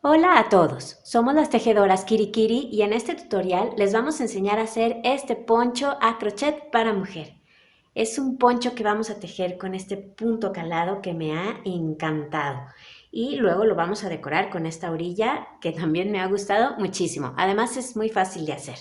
Hola a todos, somos las tejedoras Kirikiri y en este tutorial les vamos a enseñar a hacer este poncho a crochet para mujer. Es un poncho que vamos a tejer con este punto calado que me ha encantado y luego lo vamos a decorar con esta orilla que también me ha gustado muchísimo. Además es muy fácil de hacer.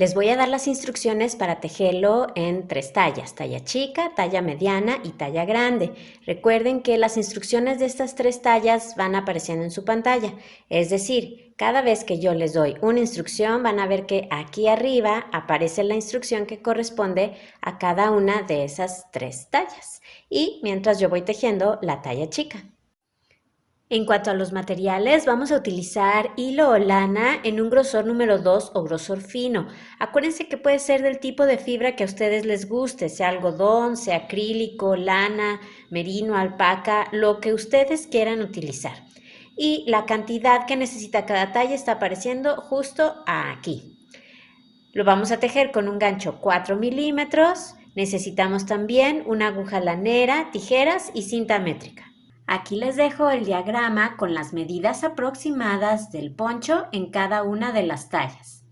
Les voy a dar las instrucciones para tejerlo en 3 tallas, talla chica, talla mediana y talla grande. Recuerden que las instrucciones de estas 3 tallas van apareciendo en su pantalla, es decir, cada vez que yo les doy una instrucción van a ver que aquí arriba aparece la instrucción que corresponde a cada una de esas 3 tallas y mientras yo voy tejiendo la talla chica. En cuanto a los materiales, vamos a utilizar hilo o lana en un grosor número 2 o grosor fino. Acuérdense que puede ser del tipo de fibra que a ustedes les guste, sea algodón, sea acrílico, lana, merino, alpaca, lo que ustedes quieran utilizar. Y la cantidad que necesita cada talla está apareciendo justo aquí. Lo vamos a tejer con un gancho 4 milímetros. Necesitamos también una aguja lanera, tijeras y cinta métrica. Aquí les dejo el diagrama con las medidas aproximadas del poncho en cada una de las tallas.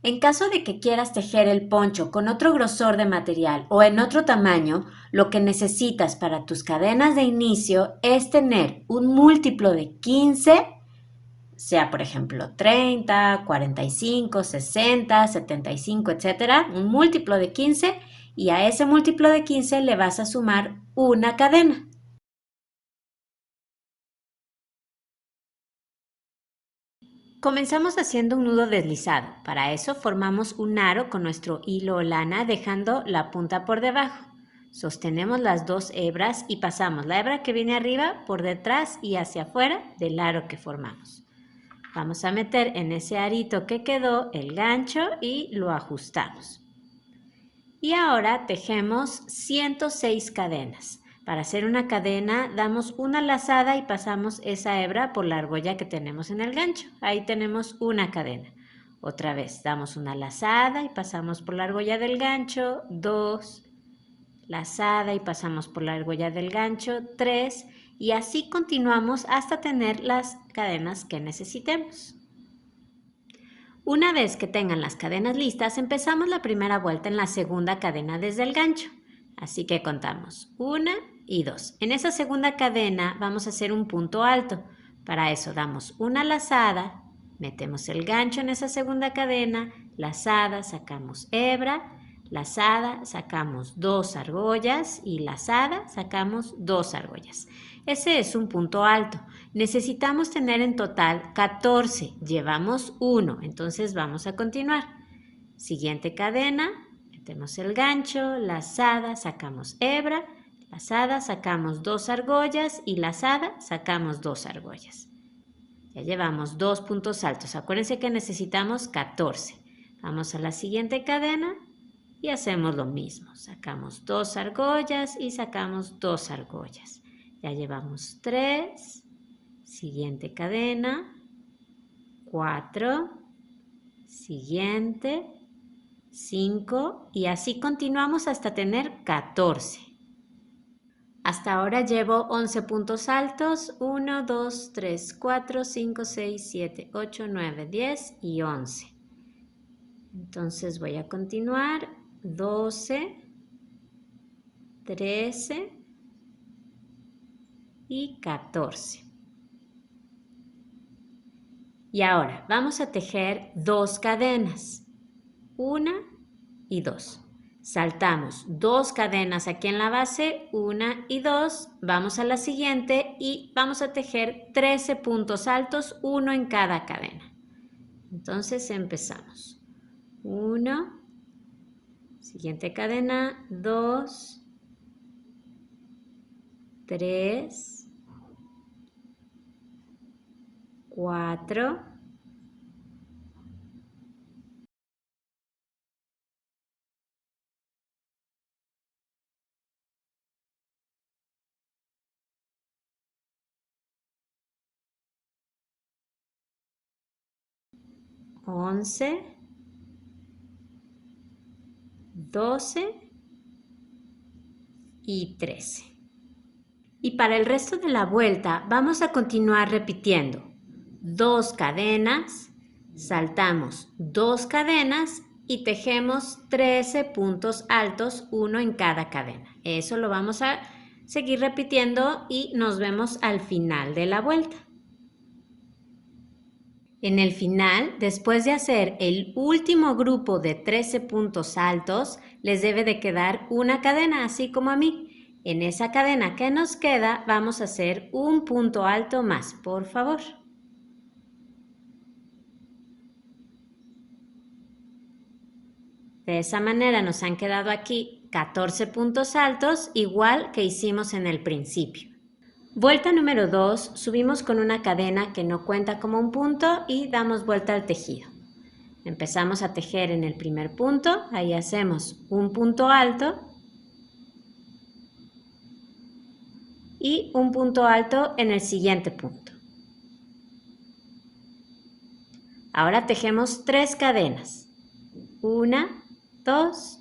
En caso de que quieras tejer el poncho con otro grosor de material o en otro tamaño, lo que necesitas para tus cadenas de inicio es tener un múltiplo de 15, sea por ejemplo 30, 45, 60, 75, etc. Un múltiplo de 15 y a ese múltiplo de 15 le vas a sumar una cadena. Comenzamos haciendo un nudo deslizado. Para eso formamos un aro con nuestro hilo o lana dejando la punta por debajo. Sostenemos las 2 hebras y pasamos la hebra que viene arriba por detrás y hacia afuera del aro que formamos. Vamos a meter en ese arito que quedó el gancho y lo ajustamos. Y ahora tejemos 106 cadenas. Para hacer una cadena damos una lazada y pasamos esa hebra por la argolla que tenemos en el gancho. Ahí tenemos una cadena. Otra vez damos una lazada y pasamos por la argolla del gancho, 2, lazada y pasamos por la argolla del gancho, 3 y así continuamos hasta tener las cadenas que necesitemos. Una vez que tengan las cadenas listas, empezamos la primera vuelta en la segunda cadena desde el gancho. Así que contamos 1 y 2. En esa segunda cadena vamos a hacer un punto alto. Para eso damos una lazada, metemos el gancho en esa segunda cadena, lazada, sacamos hebra, lazada, sacamos 2 argollas y lazada, sacamos 2 argollas. Ese es un punto alto. Necesitamos tener en total 14. Llevamos 1, entonces vamos a continuar. Siguiente cadena, metemos el gancho, lazada, sacamos hebra, lazada, sacamos 2 argollas y lazada, sacamos 2 argollas. Ya llevamos 2 puntos altos. Acuérdense que necesitamos 14. Vamos a la siguiente cadena y hacemos lo mismo. Sacamos 2 argollas y sacamos 2 argollas. Ya llevamos 3. Siguiente cadena. 4. Siguiente. 5. Y así continuamos hasta tener 14. Hasta ahora llevo 11 puntos altos, 1, 2, 3, 4, 5, 6, 7, 8, 9, 10 y 11. Entonces voy a continuar, 12, 13 y 14. Y ahora vamos a tejer 2 cadenas, 1 y 2. Saltamos 2 cadenas aquí en la base, 1 y 2, vamos a la siguiente y vamos a tejer 13 puntos altos, 1 en cada cadena. Entonces empezamos. 1, siguiente cadena, 2, 3, 4, 11, 12 y 13. Y para el resto de la vuelta vamos a continuar repitiendo 2 cadenas, saltamos 2 cadenas y tejemos 13 puntos altos, uno en cada cadena. Eso lo vamos a seguir repitiendo y nos vemos al final de la vuelta. En el final, después de hacer el último grupo de 13 puntos altos, les debe de quedar una cadena, así como a mí. En esa cadena que nos queda, vamos a hacer un punto alto más, por favor. De esa manera nos han quedado aquí 14 puntos altos, igual que hicimos en el principio. Vuelta número 2, subimos con una cadena que no cuenta como un punto y damos vuelta al tejido. Empezamos a tejer en el primer punto, ahí hacemos un punto alto y un punto alto en el siguiente punto. Ahora tejemos 3 cadenas, 1, 2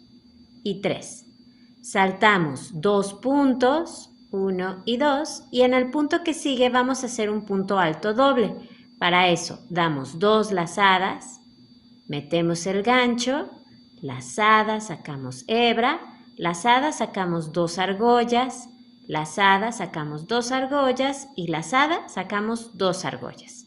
y 3. Saltamos 2 puntos, 1 y 2, y en el punto que sigue vamos a hacer un punto alto doble. Para eso damos 2 lazadas, metemos el gancho, lazada, sacamos hebra, lazada, sacamos 2 argollas, lazada, sacamos 2 argollas y lazada, sacamos 2 argollas.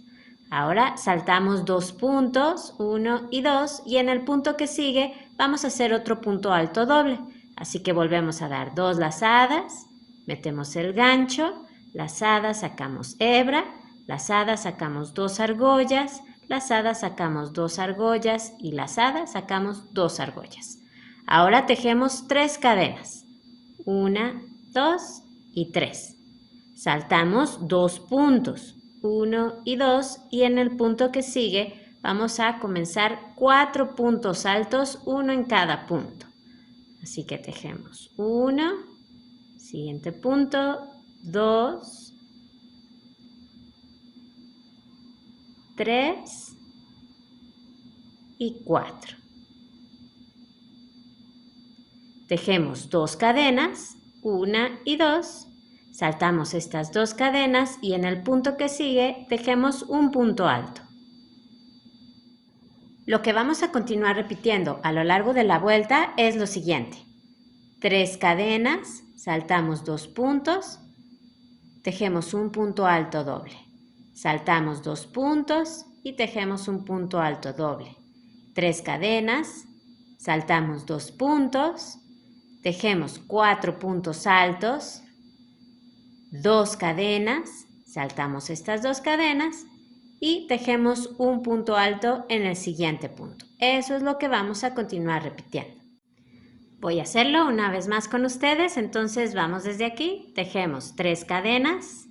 Ahora saltamos 2 puntos, 1 y 2, y en el punto que sigue vamos a hacer otro punto alto doble. Así que volvemos a dar 2 lazadas, metemos el gancho, lazada, sacamos hebra, lazada, sacamos 2 argollas, lazada, sacamos 2 argollas y lazada, sacamos 2 argollas. Ahora tejemos 3 cadenas, 1, 2 y 3. Saltamos 2 puntos, 1 y 2, y en el punto que sigue vamos a comenzar 4 puntos altos, uno en cada punto. Así que tejemos 1, siguiente punto, 2, 3 y 4. Tejemos 2 cadenas, 1 y 2, saltamos estas 2 cadenas y en el punto que sigue tejemos un punto alto. Lo que vamos a continuar repitiendo a lo largo de la vuelta es lo siguiente. 3 cadenas, saltamos 2 puntos, tejemos un punto alto doble. Saltamos 2 puntos y tejemos un punto alto doble. 3 cadenas, saltamos 2 puntos, tejemos 4 puntos altos, 2 cadenas, saltamos estas 2 cadenas y tejemos un punto alto en el siguiente punto. Eso es lo que vamos a continuar repitiendo. Voy a hacerlo una vez más con ustedes, entonces vamos desde aquí, tejemos 3 cadenas,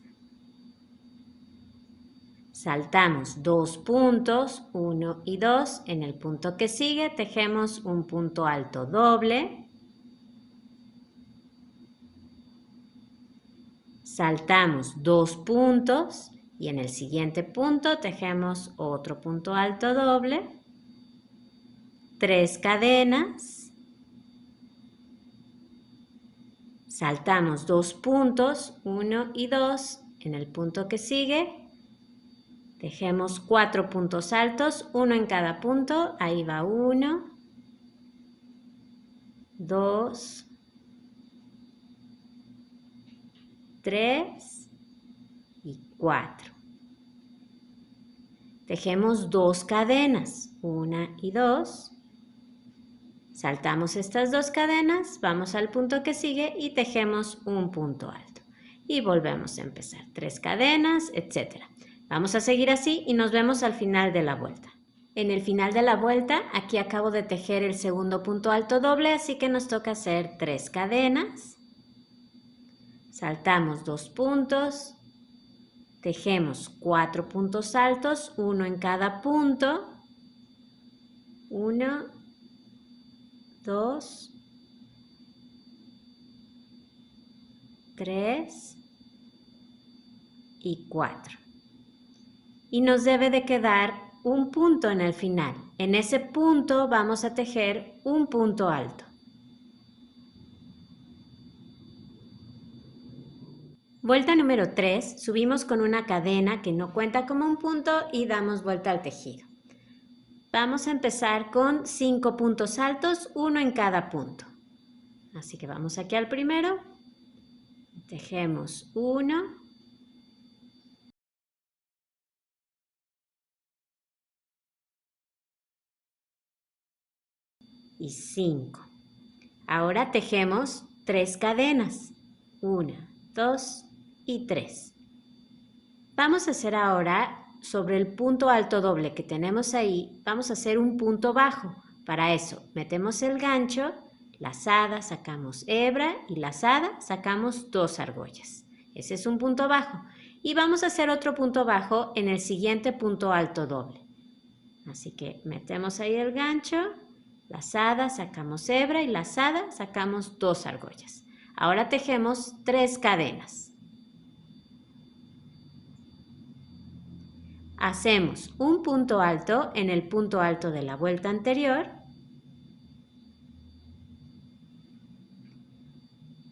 saltamos 2 puntos, 1 y 2, en el punto que sigue tejemos un punto alto doble, saltamos 2 puntos, y en el siguiente punto tejemos otro punto alto doble, 3 cadenas, saltamos 2 puntos, 1 y 2, en el punto que sigue, tejemos 4 puntos altos, uno en cada punto, ahí va 1, 2, 3 y 4. Tejemos 2 cadenas, 1 y 2, saltamos estas 2 cadenas, vamos al punto que sigue y tejemos un punto alto. Y volvemos a empezar, 3 cadenas, etc. Vamos a seguir así y nos vemos al final de la vuelta. En el final de la vuelta, aquí acabo de tejer el segundo punto alto doble, así que nos toca hacer 3 cadenas, saltamos 2 puntos, tejemos 4 puntos altos, uno en cada punto, 1, 2, 3 y 4. Y nos debe de quedar un punto en el final. En ese punto vamos a tejer un punto alto. Vuelta número 3, subimos con una cadena que no cuenta como un punto y damos vuelta al tejido. Vamos a empezar con 5 puntos altos, uno en cada punto. Así que vamos aquí al primero, tejemos 1, y 5. Ahora tejemos 3 cadenas, 1, 2 y 3. Vamos a hacer ahora sobre el punto alto doble que tenemos ahí, vamos a hacer un punto bajo. Para eso metemos el gancho, lazada, sacamos hebra y lazada, sacamos 2 argollas. Ese es un punto bajo. Y vamos a hacer otro punto bajo en el siguiente punto alto doble. Así que metemos ahí el gancho, lazada, sacamos hebra y lazada, sacamos 2 argollas. Ahora tejemos 3 cadenas. Hacemos un punto alto en el punto alto de la vuelta anterior.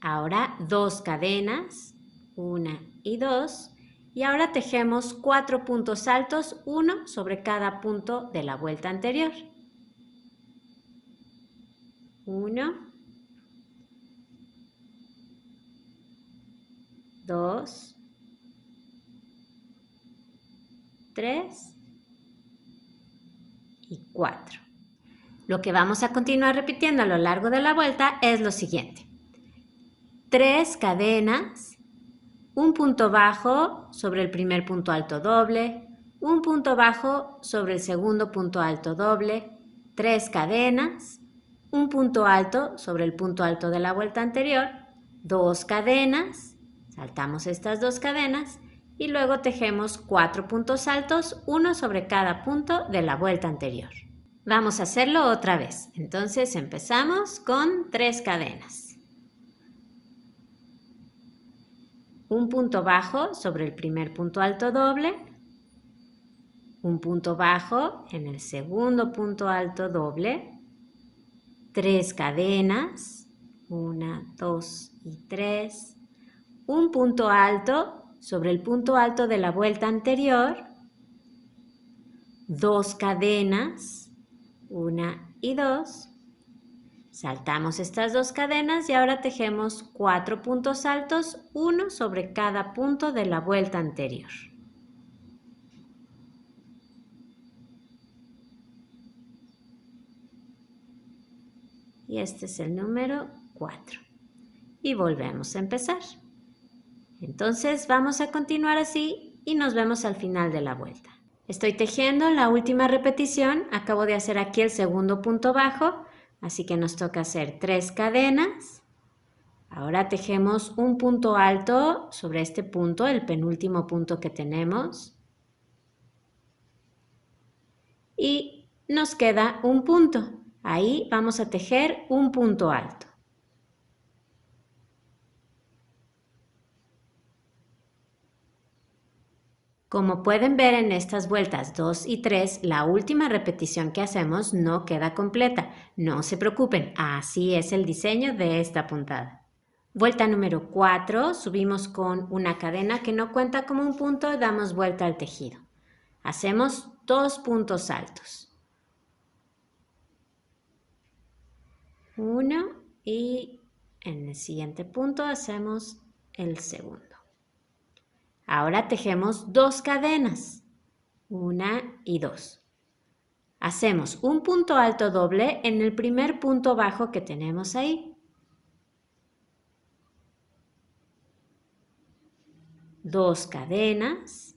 Ahora 2 cadenas, 1 y 2. Y ahora tejemos 4 puntos altos, uno sobre cada punto de la vuelta anterior. 1, 2, 3 y 4. Lo que vamos a continuar repitiendo a lo largo de la vuelta es lo siguiente. 3 cadenas, un punto bajo sobre el primer punto alto doble, un punto bajo sobre el segundo punto alto doble, 3 cadenas, un punto alto sobre el punto alto de la vuelta anterior, 2 cadenas, saltamos estas 2 cadenas y luego tejemos 4 puntos altos, uno sobre cada punto de la vuelta anterior. Vamos a hacerlo otra vez. Entonces empezamos con 3 cadenas. Un punto bajo sobre el primer punto alto doble, un punto bajo en el segundo punto alto doble, 3 cadenas, 1, 2 y 3, un punto alto sobre el punto alto de la vuelta anterior, 2 cadenas, 1 y 2, saltamos estas 2 cadenas y ahora tejemos 4 puntos altos, uno sobre cada punto de la vuelta anterior. Y este es el número 4. Y volvemos a empezar. Entonces vamos a continuar así y nos vemos al final de la vuelta. Estoy tejiendo la última repetición, acabo de hacer aquí el segundo punto bajo, así que nos toca hacer 3 cadenas. Ahora tejemos un punto alto sobre este punto, el penúltimo punto que tenemos. Y nos queda un punto. Ahí vamos a tejer un punto alto. Como pueden ver en estas vueltas 2 y 3, la última repetición que hacemos no queda completa. No se preocupen, así es el diseño de esta puntada. Vuelta número 4, subimos con una cadena que no cuenta como un punto, damos vuelta al tejido. Hacemos 2 puntos altos. 1 y en el siguiente punto hacemos el segundo. Ahora tejemos 2 cadenas, 1 y 2. Hacemos un punto alto doble en el primer punto bajo que tenemos ahí. 2 cadenas,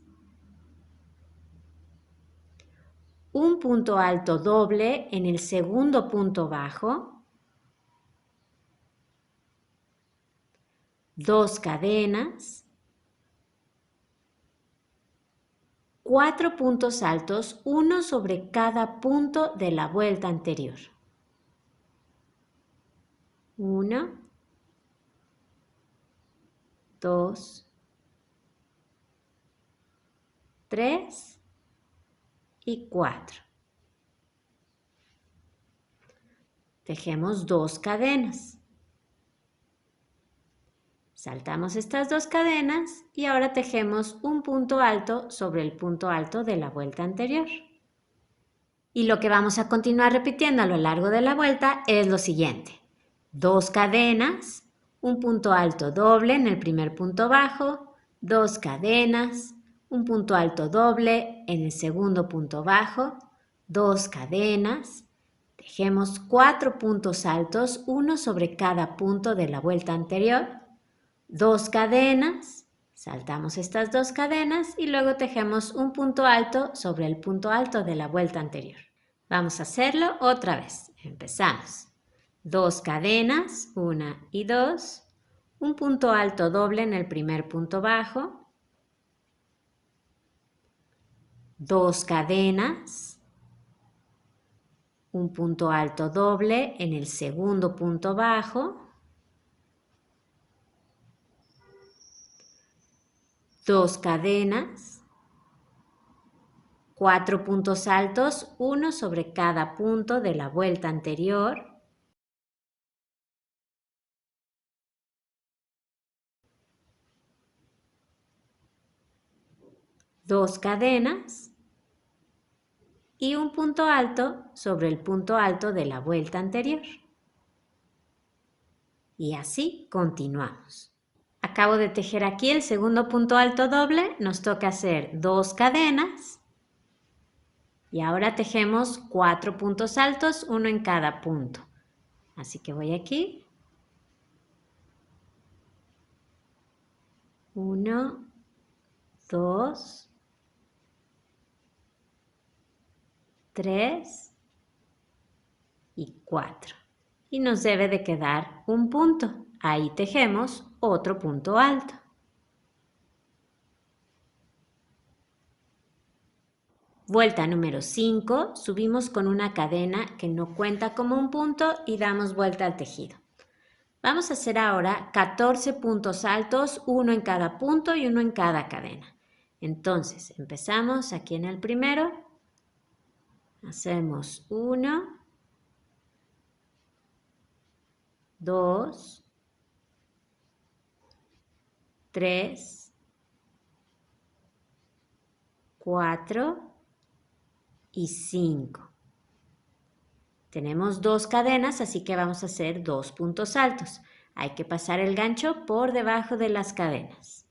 un punto alto doble en el segundo punto bajo, 2 cadenas, 4 puntos altos, uno sobre cada punto de la vuelta anterior. 1, 2, 3 y 4. Tejemos 2 cadenas. Saltamos estas 2 cadenas y ahora tejemos un punto alto sobre el punto alto de la vuelta anterior. Y lo que vamos a continuar repitiendo a lo largo de la vuelta es lo siguiente. 2 cadenas, un punto alto doble en el primer punto bajo, 2 cadenas, un punto alto doble en el segundo punto bajo, 2 cadenas, tejemos 4 puntos altos, uno sobre cada punto de la vuelta anterior, 2 cadenas, saltamos estas 2 cadenas y luego tejemos un punto alto sobre el punto alto de la vuelta anterior. Vamos a hacerlo otra vez. Empezamos. 2 cadenas, 1 y 2, un punto alto doble en el primer punto bajo, 2 cadenas, un punto alto doble en el segundo punto bajo, 2 cadenas, 4 puntos altos, uno sobre cada punto de la vuelta anterior, 2 cadenas y un punto alto sobre el punto alto de la vuelta anterior. Y así continuamos. Acabo de tejer aquí el segundo punto alto doble, nos toca hacer 2 cadenas y ahora tejemos 4 puntos altos, uno en cada punto. Así que voy aquí. 1, 2, 3 y 4. Y nos debe de quedar un punto. Ahí tejemos otro punto alto. Vuelta número 5, subimos con una cadena que no cuenta como un punto y damos vuelta al tejido. Vamos a hacer ahora 14 puntos altos, uno en cada punto y uno en cada cadena. Entonces, empezamos aquí en el primero. Hacemos 1, 2, 3, 4 y 5. Tenemos 2 cadenas, así que vamos a hacer 2 puntos altos. Hay que pasar el gancho por debajo de las cadenas.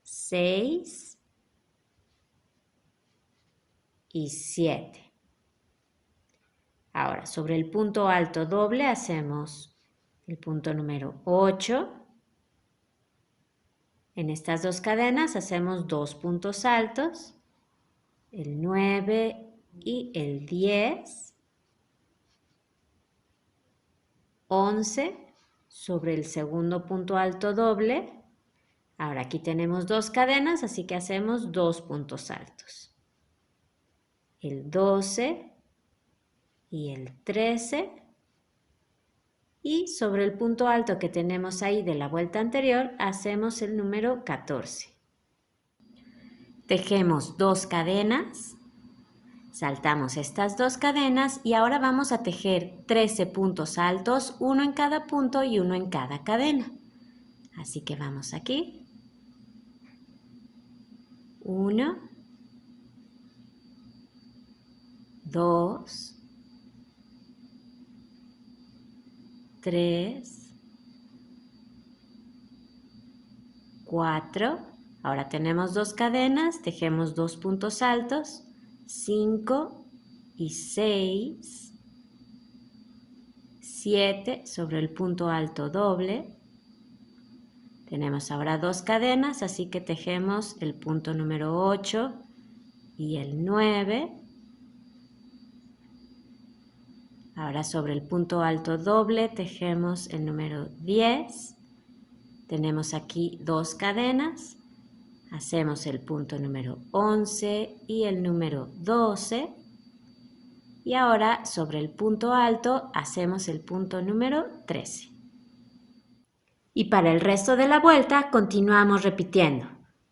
6 y 7. Ahora, sobre el punto alto doble hacemos el punto número 8. En estas 2 cadenas hacemos 2 puntos altos, el 9 y el 10, 11 sobre el segundo punto alto doble. Ahora aquí tenemos 2 cadenas, así que hacemos 2 puntos altos. El 12 y el 13. Y sobre el punto alto que tenemos ahí de la vuelta anterior, hacemos el número 14. Tejemos 2 cadenas, saltamos estas 2 cadenas y ahora vamos a tejer 13 puntos altos, uno en cada punto y uno en cada cadena. Así que vamos aquí. 1, 2, 3, 4, ahora tenemos 2 cadenas, tejemos 2 puntos altos, 5 y 6, 7 sobre el punto alto doble, tenemos ahora 2 cadenas, así que tejemos el punto número 8 y el 9, ahora sobre el punto alto doble tejemos el número 10, tenemos aquí 2 cadenas, hacemos el punto número 11 y el número 12 y ahora sobre el punto alto hacemos el punto número 13. Y para el resto de la vuelta continuamos repitiendo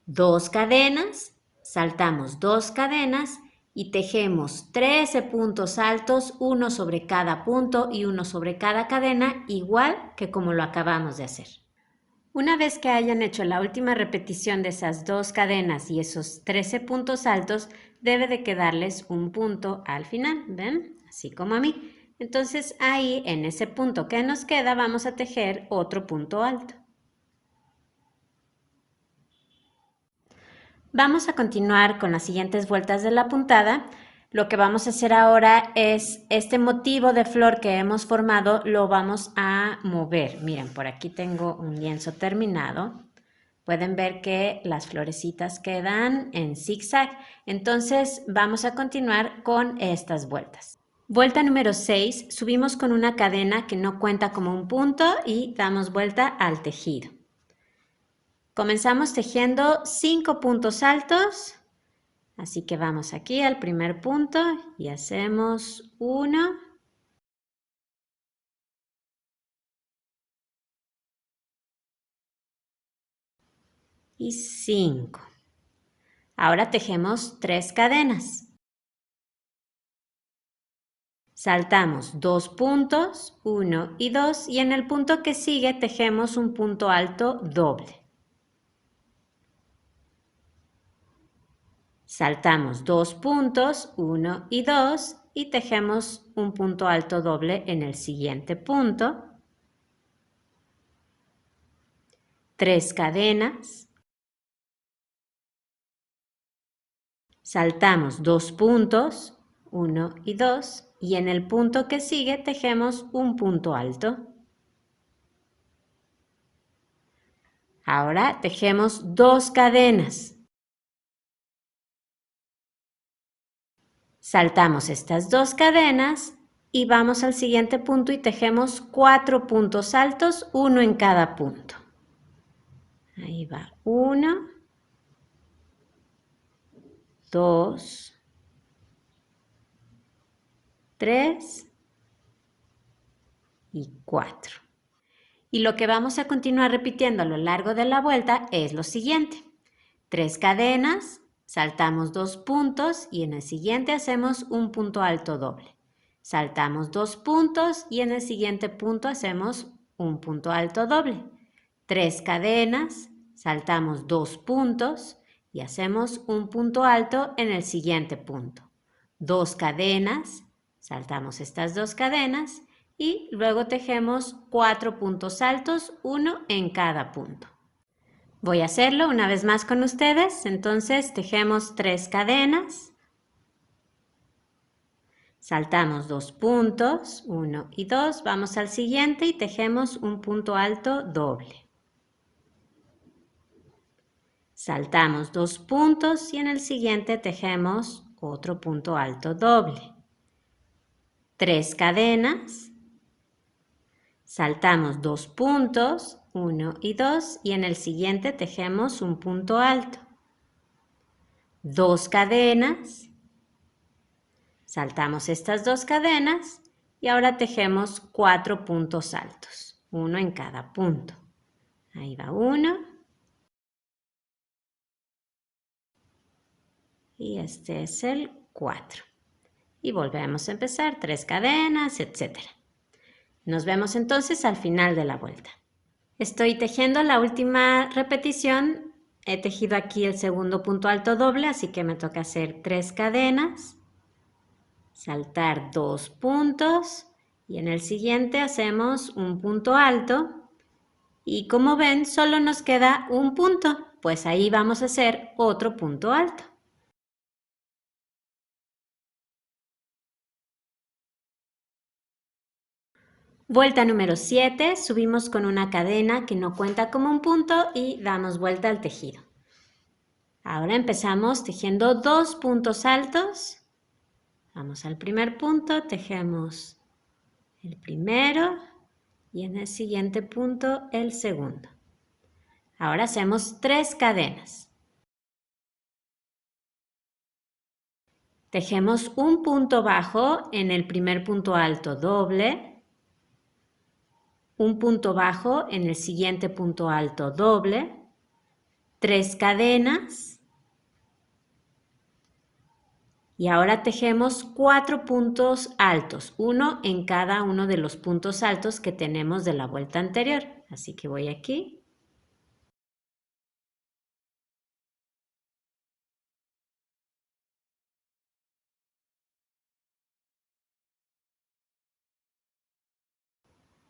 2 cadenas, saltamos 2 cadenas y tejemos 13 puntos altos, uno sobre cada punto y uno sobre cada cadena, igual que como lo acabamos de hacer. Una vez que hayan hecho la última repetición de esas 2 cadenas y esos 13 puntos altos, debe de quedarles un punto al final, ¿ven? Así como a mí. Entonces ahí, en ese punto que nos queda, vamos a tejer otro punto alto. Vamos a continuar con las siguientes vueltas de la puntada. Lo que vamos a hacer ahora es este motivo de flor que hemos formado, lo vamos a mover. Miren, por aquí tengo un lienzo terminado. Pueden ver que las florecitas quedan en zigzag. Entonces vamos a continuar con estas vueltas. Vuelta número 6, subimos con una cadena que no cuenta como un punto y damos vuelta al tejido. Comenzamos tejiendo 5 puntos altos, así que vamos aquí al primer punto y hacemos 1, y 5. Ahora tejemos 3 cadenas. Saltamos 2 puntos, 1 y 2, y en el punto que sigue tejemos un punto alto doble. Saltamos 2 puntos, 1 y 2, y tejemos un punto alto doble en el siguiente punto. 3 cadenas. Saltamos 2 puntos, 1 y 2, y en el punto que sigue tejemos un punto alto. Ahora tejemos 2 cadenas. Saltamos estas 2 cadenas y vamos al siguiente punto y tejemos 4 puntos altos, uno en cada punto. Ahí va 1, 2, 3 y 4. Y lo que vamos a continuar repitiendo a lo largo de la vuelta es lo siguiente. 3 cadenas, saltamos 2 puntos y en el siguiente hacemos un punto alto doble. Saltamos 2 puntos y en el siguiente punto hacemos un punto alto doble. 3 cadenas, saltamos 2 puntos y hacemos un punto alto en el siguiente punto. 2 cadenas, saltamos estas 2 cadenas y luego tejemos 4 puntos altos, uno en cada punto. Voy a hacerlo una vez más con ustedes. Entonces tejemos 3 cadenas, saltamos 2 puntos, 1 y 2, vamos al siguiente y tejemos un punto alto doble. Saltamos 2 puntos y en el siguiente tejemos otro punto alto doble. 3 cadenas, saltamos 2 puntos, 1 y 2, y en el siguiente tejemos un punto alto. 2 cadenas, saltamos estas 2 cadenas y ahora tejemos 4 puntos altos, uno en cada punto. Ahí va 1. Y este es el 4. Y volvemos a empezar, 3 cadenas, etc. Nos vemos entonces al final de la vuelta. Estoy tejiendo la última repetición. He tejido aquí el segundo punto alto doble, así que me toca hacer 3 cadenas, saltar 2 puntos y en el siguiente hacemos un punto alto. Y como ven, solo nos queda un punto, pues ahí vamos a hacer otro punto alto. Vuelta número 7, subimos con una cadena que no cuenta como un punto y damos vuelta al tejido. Ahora empezamos tejiendo 2 puntos altos. Vamos al primer punto, tejemos el primero y en el siguiente punto el segundo. Ahora hacemos 3 cadenas. Tejemos un punto bajo en el primer punto alto doble, un punto bajo en el siguiente punto alto doble, 3 cadenas y ahora tejemos 4 puntos altos, uno en cada uno de los puntos altos que tenemos de la vuelta anterior. Así que voy aquí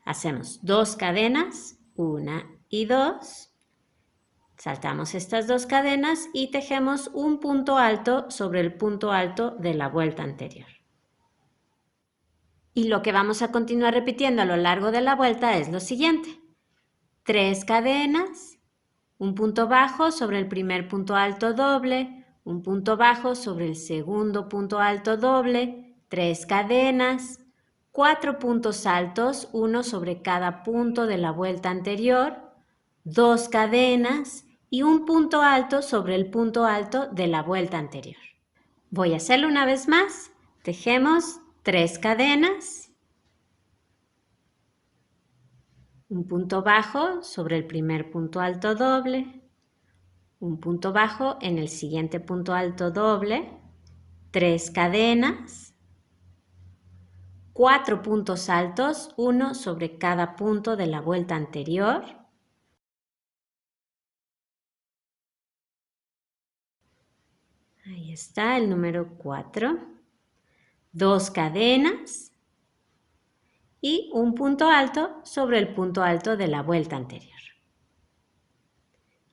Hacemos 2 cadenas, 1 y 2. Saltamos estas 2 cadenas y tejemos un punto alto sobre el punto alto de la vuelta anterior. Y lo que vamos a continuar repitiendo a lo largo de la vuelta es lo siguiente. 3 cadenas, un punto bajo sobre el primer punto alto doble, un punto bajo sobre el segundo punto alto doble, 3 cadenas, 4 puntos altos, uno sobre cada punto de la vuelta anterior, 2 cadenas y un punto alto sobre el punto alto de la vuelta anterior. Voy a hacerlo una vez más. Tejemos 3 cadenas, un punto bajo sobre el primer punto alto doble, un punto bajo en el siguiente punto alto doble, 3 cadenas, 4 puntos altos, uno sobre cada punto de la vuelta anterior, ahí está el número 4, 2 cadenas y un punto alto sobre el punto alto de la vuelta anterior.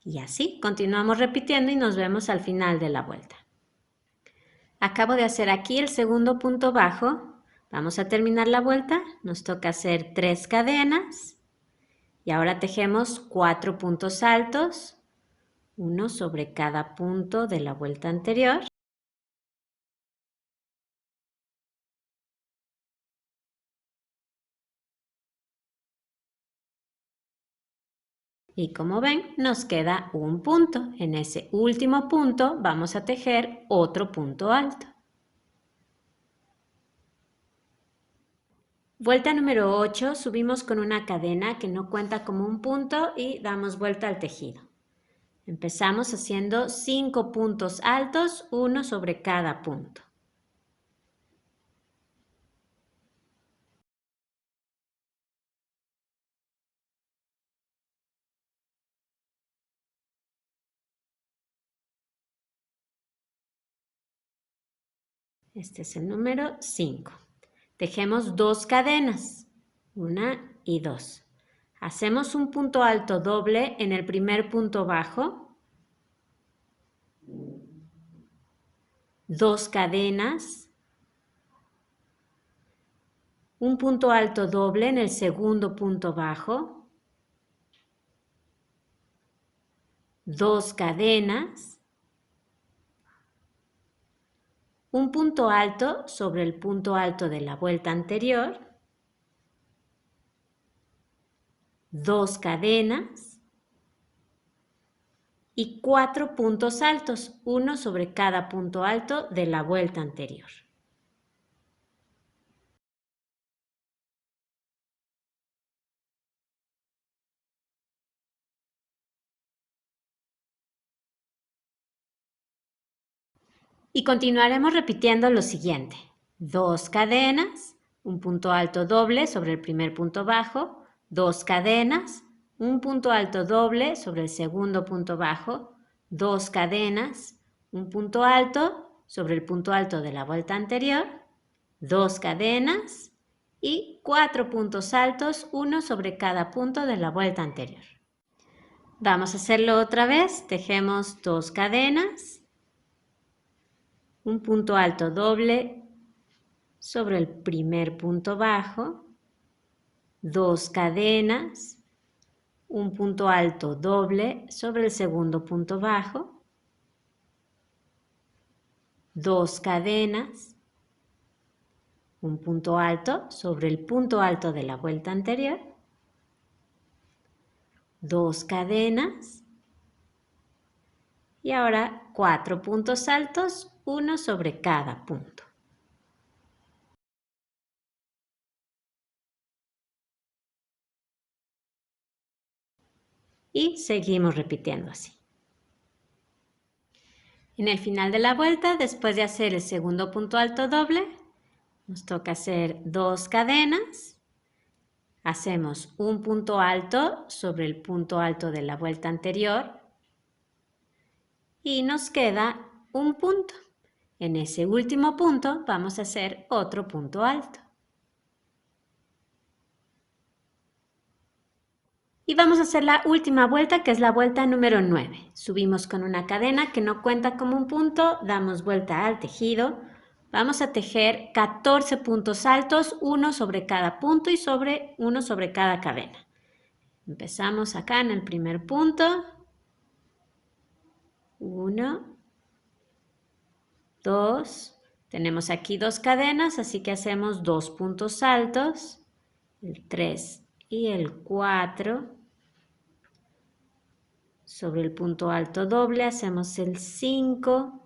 Y así continuamos repitiendo y nos vemos al final de la vuelta. Acabo de hacer aquí el segundo punto bajo. Vamos a terminar la vuelta. Nos toca hacer 3 cadenas. Y ahora tejemos 4 puntos altos, uno sobre cada punto de la vuelta anterior. Y como ven, nos queda un punto. En ese último punto vamos a tejer otro punto alto. Vuelta número 8, subimos con una cadena que no cuenta como un punto y damos vuelta al tejido. Empezamos haciendo 5 puntos altos, uno sobre cada punto. Este es el número 5. Tejemos 2 cadenas, 1 y 2. Hacemos un punto alto doble en el primer punto bajo, 2 cadenas, un punto alto doble en el segundo punto bajo, 2 cadenas, un punto alto sobre el punto alto de la vuelta anterior, 2 cadenas y 4 puntos altos, uno sobre cada punto alto de la vuelta anterior. Y continuaremos repitiendo lo siguiente. 2 cadenas, un punto alto doble sobre el primer punto bajo, 2 cadenas, un punto alto doble sobre el segundo punto bajo, 2 cadenas, un punto alto sobre el punto alto de la vuelta anterior, 2 cadenas y 4 puntos altos, uno sobre cada punto de la vuelta anterior. Vamos a hacerlo otra vez. Tejemos 2 cadenas, un punto alto doble sobre el primer punto bajo, 2 cadenas, un punto alto doble sobre el segundo punto bajo, 2 cadenas, un punto alto sobre el punto alto de la vuelta anterior, 2 cadenas y ahora 4 puntos altos, uno sobre cada punto. Y seguimos repitiendo así. En el final de la vuelta, después de hacer el segundo punto alto doble, nos toca hacer 2 cadenas. Hacemos un punto alto sobre el punto alto de la vuelta anterior y nos queda un punto. En ese último punto vamos a hacer otro punto alto. Y vamos a hacer la última vuelta, que es la vuelta número 9. Subimos con una cadena que no cuenta como un punto, damos vuelta al tejido. Vamos a tejer 14 puntos altos, uno sobre cada punto y uno sobre cada cadena. Empezamos acá en el primer punto. 1, 2. Tenemos aquí 2 cadenas, así que hacemos 2 puntos altos. El 3 y el 4. Sobre el punto alto doble hacemos el 5.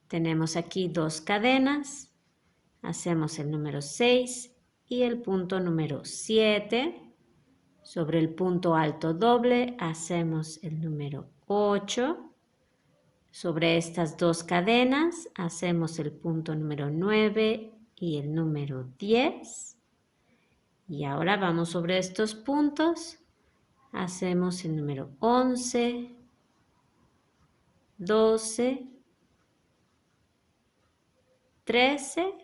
Tenemos aquí 2 cadenas. Hacemos el número 6 y el punto número 7. Sobre el punto alto doble hacemos el número 8. Sobre estas 2 cadenas hacemos el punto número 9 y el número 10. Y ahora vamos sobre estos puntos. Hacemos el número 11, 12, 13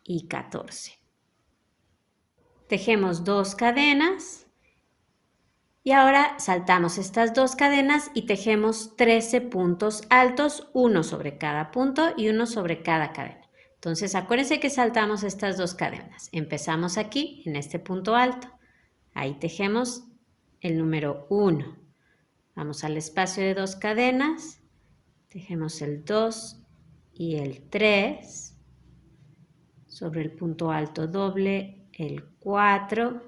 y 14. Tejemos 2 cadenas y ahora saltamos estas 2 cadenas y tejemos 13 puntos altos, uno sobre cada punto y uno sobre cada cadena. Entonces acuérdense que saltamos estas 2 cadenas. Empezamos aquí en este punto alto. Ahí tejemos el número 1. Vamos al espacio de 2 cadenas, tejemos el 2 y el 3. Sobre el punto alto doble, el 4.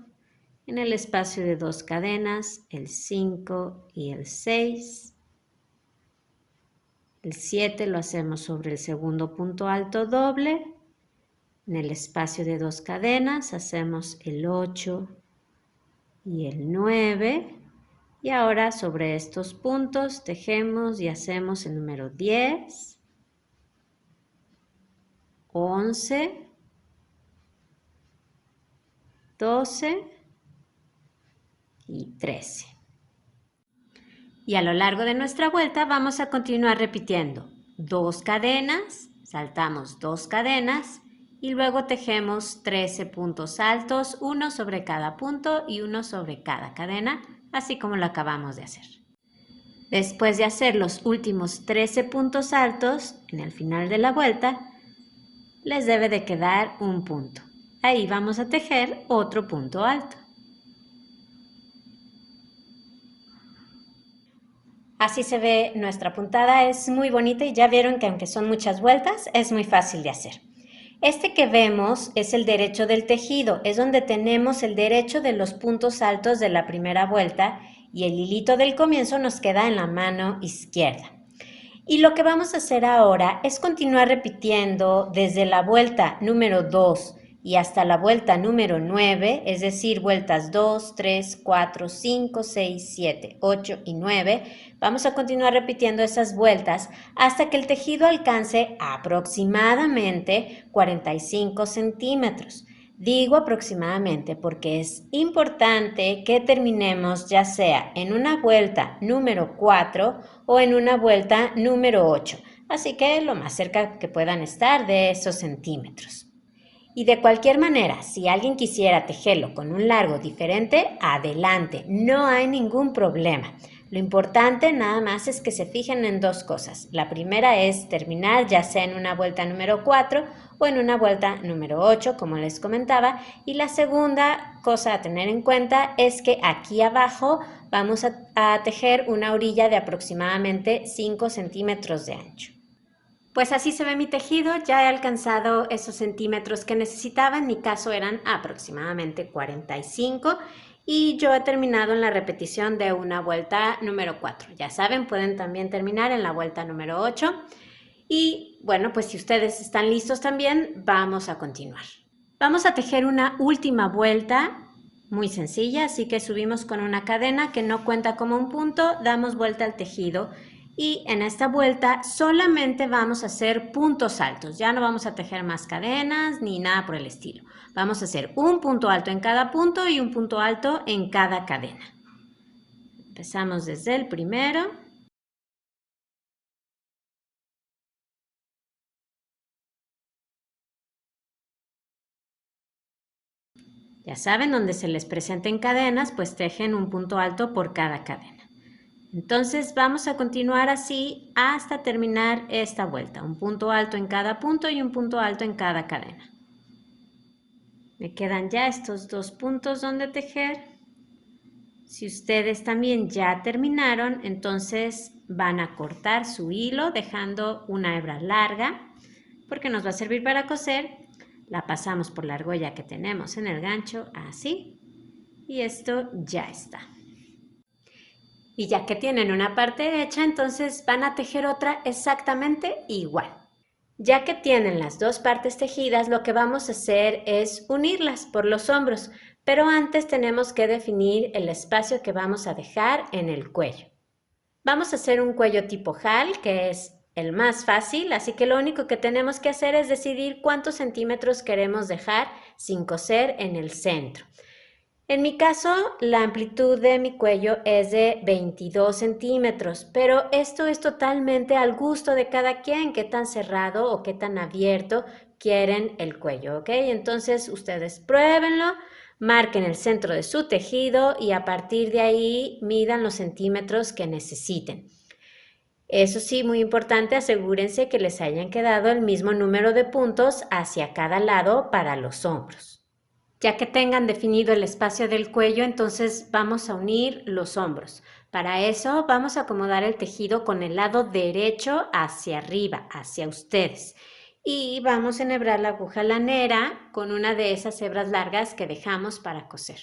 En el espacio de 2 cadenas, el 5 y el 6. El 7 lo hacemos sobre el segundo punto alto doble. En el espacio de 2 cadenas hacemos el 8 y el 9. Y ahora sobre estos puntos tejemos y hacemos el número 10, 11, 12 y 13. Y a lo largo de nuestra vuelta vamos a continuar repitiendo 2 cadenas, saltamos 2 cadenas y luego tejemos 13 puntos altos, uno sobre cada punto y uno sobre cada cadena, así como lo acabamos de hacer. Después de hacer los últimos 13 puntos altos, en el final de la vuelta, les debe de quedar un punto. Ahí vamos a tejer otro punto alto. Así se ve nuestra puntada, es muy bonita y ya vieron que aunque son muchas vueltas, es muy fácil de hacer. Este que vemos es el derecho del tejido, es donde tenemos el derecho de los puntos altos de la primera vuelta y el hilito del comienzo nos queda en la mano izquierda. Y lo que vamos a hacer ahora es continuar repitiendo desde la vuelta número 2 y hasta la vuelta número 9, es decir, vueltas 2, 3, 4, 5, 6, 7, 8 y 9. Vamos a continuar repitiendo esas vueltas hasta que el tejido alcance aproximadamente 45 centímetros. Digo aproximadamente porque es importante que terminemos ya sea en una vuelta número 4 o en una vuelta número 8, así que lo más cerca que puedan estar de esos centímetros. Y de cualquier manera, si alguien quisiera tejerlo con un largo diferente, adelante, no hay ningún problema. Lo importante nada más es que se fijen en 2 cosas. La primera es terminar ya sea en una vuelta número 4 o en una vuelta número 8, como les comentaba. Y la segunda cosa a tener en cuenta es que aquí abajo vamos a tejer una orilla de aproximadamente 5 centímetros de ancho. Pues así se ve mi tejido, ya he alcanzado esos centímetros que necesitaba, en mi caso eran aproximadamente 45 y yo he terminado en la repetición de una vuelta número 4. Ya saben, pueden también terminar en la vuelta número 8 y bueno, pues si ustedes están listos también, vamos a continuar. Vamos a tejer una última vuelta muy sencilla, así que subimos con una cadena que no cuenta como un punto, damos vuelta al tejido y en esta vuelta solamente vamos a hacer puntos altos, ya no vamos a tejer más cadenas ni nada por el estilo. Vamos a hacer un punto alto en cada punto y un punto alto en cada cadena. Empezamos desde el primero. Ya saben, donde se les presenten cadenas, pues tejen un punto alto por cada cadena. Entonces vamos a continuar así hasta terminar esta vuelta. Un punto alto en cada punto y un punto alto en cada cadena. Me quedan ya estos 2 puntos donde tejer. Si ustedes también ya terminaron, entonces van a cortar su hilo dejando una hebra larga porque nos va a servir para coser. La pasamos por la argolla que tenemos en el gancho, así. Y esto ya está. Y ya que tienen una parte hecha, entonces van a tejer otra exactamente igual. Ya que tienen las 2 partes tejidas, lo que vamos a hacer es unirlas por los hombros, pero antes tenemos que definir el espacio que vamos a dejar en el cuello. Vamos a hacer un cuello tipo jal, que es el más fácil, así que lo único que tenemos que hacer es decidir cuántos centímetros queremos dejar sin coser en el centro. En mi caso, la amplitud de mi cuello es de 22 centímetros, pero esto es totalmente al gusto de cada quien, qué tan cerrado o qué tan abierto quieren el cuello, ¿ok? Entonces, ustedes pruébenlo, marquen el centro de su tejido y a partir de ahí midan los centímetros que necesiten. Eso sí, muy importante, asegúrense que les hayan quedado el mismo número de puntos hacia cada lado para los hombros. Ya que tengan definido el espacio del cuello, entonces vamos a unir los hombros. Para eso vamos a acomodar el tejido con el lado derecho hacia arriba, hacia ustedes. Y vamos a enhebrar la aguja lanera con una de esas hebras largas que dejamos para coser.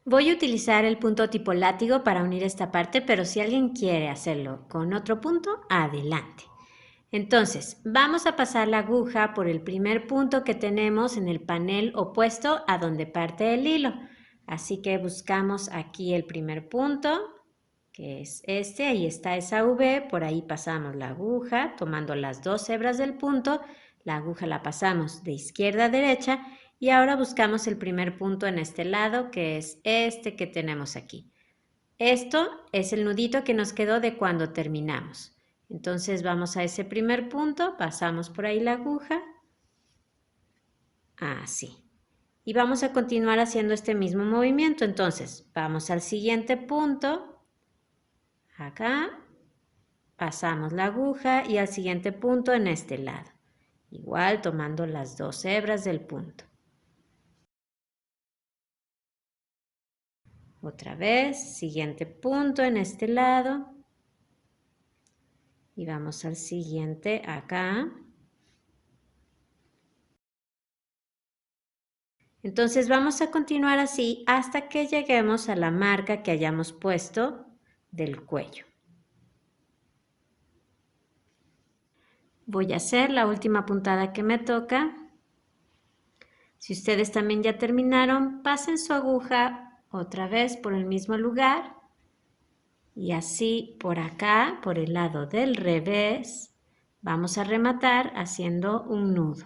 Voy a utilizar el punto tipo látigo para unir esta parte, pero si alguien quiere hacerlo con otro punto, adelante. Entonces, vamos a pasar la aguja por el primer punto que tenemos en el panel opuesto a donde parte el hilo. Así que buscamos aquí el primer punto, que es este, ahí está esa V, por ahí pasamos la aguja, tomando las 2 hebras del punto, la aguja la pasamos de izquierda a derecha y ahora buscamos el primer punto en este lado, que es este que tenemos aquí. Esto es el nudito que nos quedó de cuando terminamos. Entonces vamos a ese primer punto, pasamos por ahí la aguja, así. Y vamos a continuar haciendo este mismo movimiento. Entonces vamos al siguiente punto, acá, pasamos la aguja y al siguiente punto en este lado. Igual tomando las 2 hebras del punto. Otra vez, siguiente punto en este lado. Y vamos al siguiente acá. Entonces vamos a continuar así hasta que lleguemos a la marca que hayamos puesto del cuello. Voy a hacer la última puntada que me toca. Si ustedes también ya terminaron, pasen su aguja otra vez por el mismo lugar y así por acá, por el lado del revés, vamos a rematar haciendo un nudo.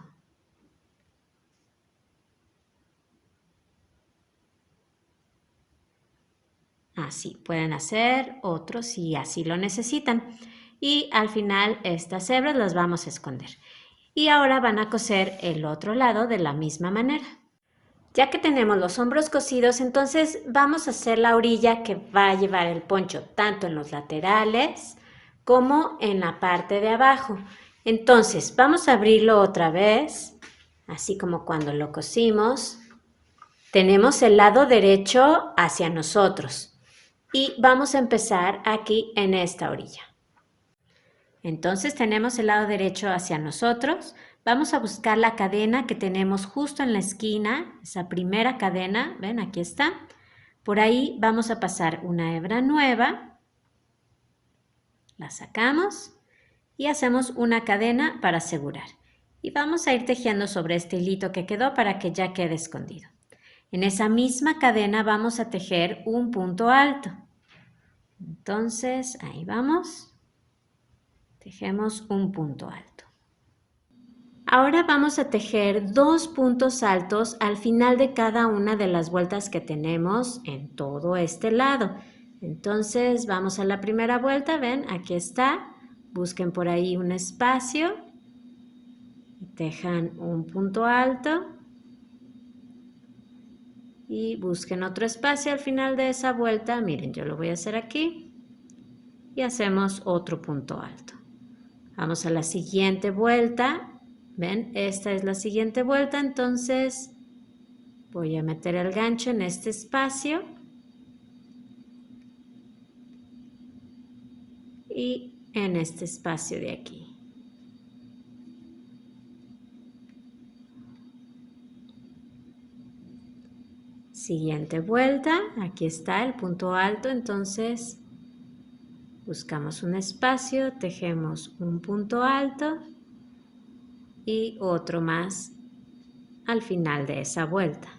Así pueden hacer otros si así lo necesitan. Y al final estas hebras las vamos a esconder. Y ahora van a coser el otro lado de la misma manera. Ya que tenemos los hombros cosidos, entonces vamos a hacer la orilla que va a llevar el poncho, tanto en los laterales como en la parte de abajo. Entonces vamos a abrirlo otra vez, así como cuando lo cosimos. Tenemos el lado derecho hacia nosotros. Y vamos a empezar aquí en esta orilla. Entonces tenemos el lado derecho hacia nosotros. Vamos a buscar la cadena que tenemos justo en la esquina, esa primera cadena, ven, aquí está. Por ahí vamos a pasar una hebra nueva, la sacamos y hacemos una cadena para asegurar. Y vamos a ir tejiendo sobre este hilito que quedó para que ya quede escondido. En esa misma cadena vamos a tejer un punto alto. Entonces, ahí vamos. Tejemos un punto alto. Ahora vamos a tejer 2 puntos altos al final de cada una de las vueltas que tenemos en todo este lado. Entonces, vamos a la primera vuelta, ven, aquí está. Busquen por ahí un espacio y tejan un punto alto. y busquen otro espacio al final de esa vuelta. Miren, yo lo voy a hacer aquí y hacemos otro punto alto. Vamos a la siguiente vuelta. ¿Ven? Esta es la siguiente vuelta, entonces voy a meter el gancho en este espacio y en este espacio de aquí. Siguiente vuelta, aquí está el punto alto, entonces buscamos un espacio, tejemos un punto alto y otro más al final de esa vuelta.